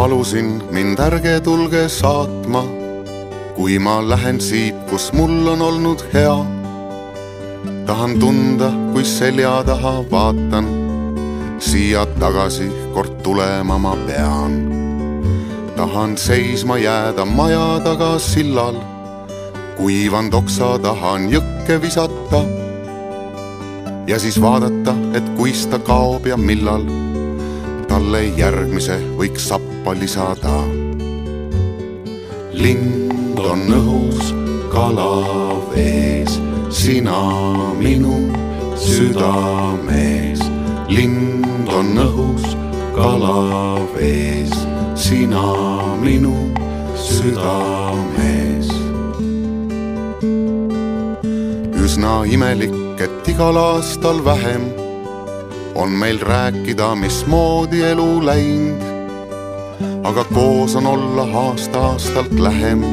palusin mind ärge tulge saatma, kui ma lähen siit, kus mul on olnud hea. Tahan tunda, kui selja taha vaatan, siia tagasi kord tulema ma pean. Tahan seisma jääda maja taga sillal, kuivand oksa tahan jõkke visata ja siis vaadata, et kuis ta kaob ja millal talle järgmise võiks sappa lisada. Lind on õhus, kala vees, sina minu südamees. Lind on õhus, kala vees, sina minu südamees. Üsna imelik, et igal aastal vähem on meil rääkida, mismoodi elu läinud. Aga koos on olla aasta-aastalt lähem,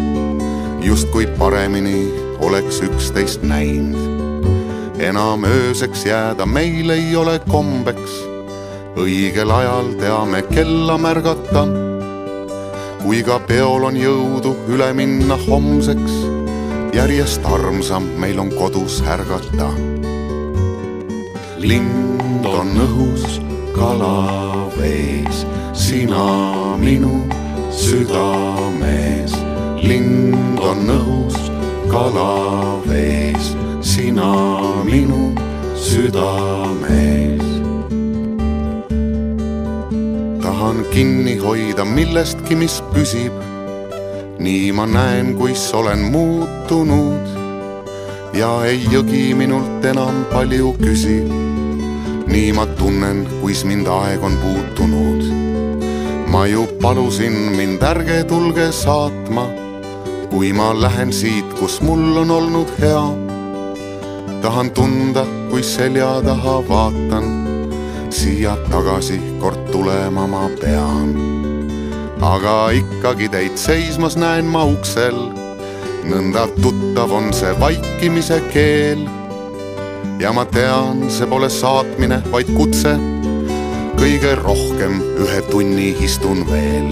justkui paremini oleks üksteist näinud. Enam ööseks jääda meil ei ole kombeks, õigel ajal teame kella märgata. Kui ka peol on jõudu üle minna homseks, järjest armsam meil on kodus ärgata. Lind on õhus, kala vees, sina minu südamees. Lind on õhus, kala vees, sina minu südamees. Tahan kinni hoida millestki, mis püsib. Nii ma näen, kuis olen muutunud ja ei jõgi minult enam palju küsib. Nii ma tunnen, kuis mind aeg on puutunud. Ma ju palusin mind ärge tulge saatma, kui ma lähen siit, kus mul on olnud hea. Tahan tunda, kui selja taha vaatan, siia tagasi kord tulema ma pean. Aga ikkagi teid seismas näen ma uksel, nõnda tuttav on see vaikimise keel. Ja ma tean, see pole saatmine, vaid kutse, kõige rohkem 1 tunni istun veel.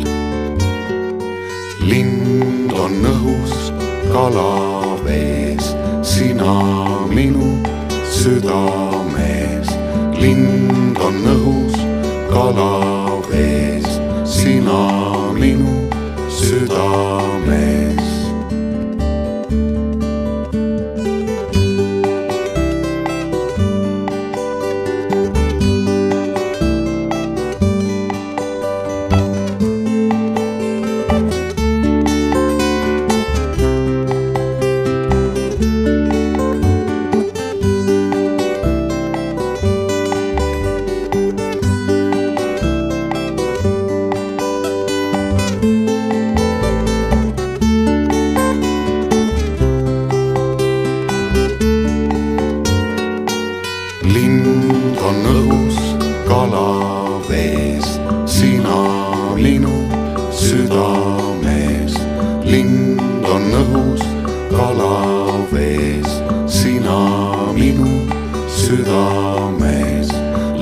Lind on õhus, kala vees, sina minu südamees. Lind on õhus, kala vees, sina minu südamees. Lind on õhus, kala vees, sina minu südamees. Lind on õhus, kala vees, sina minu südamees.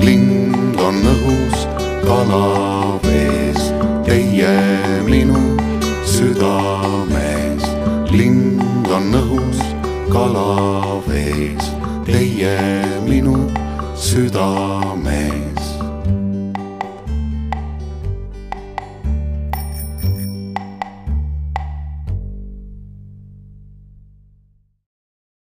Lind on õhus, kala vees, teie minu südamees. Lind on õhus, kala vees, teie minu südamees.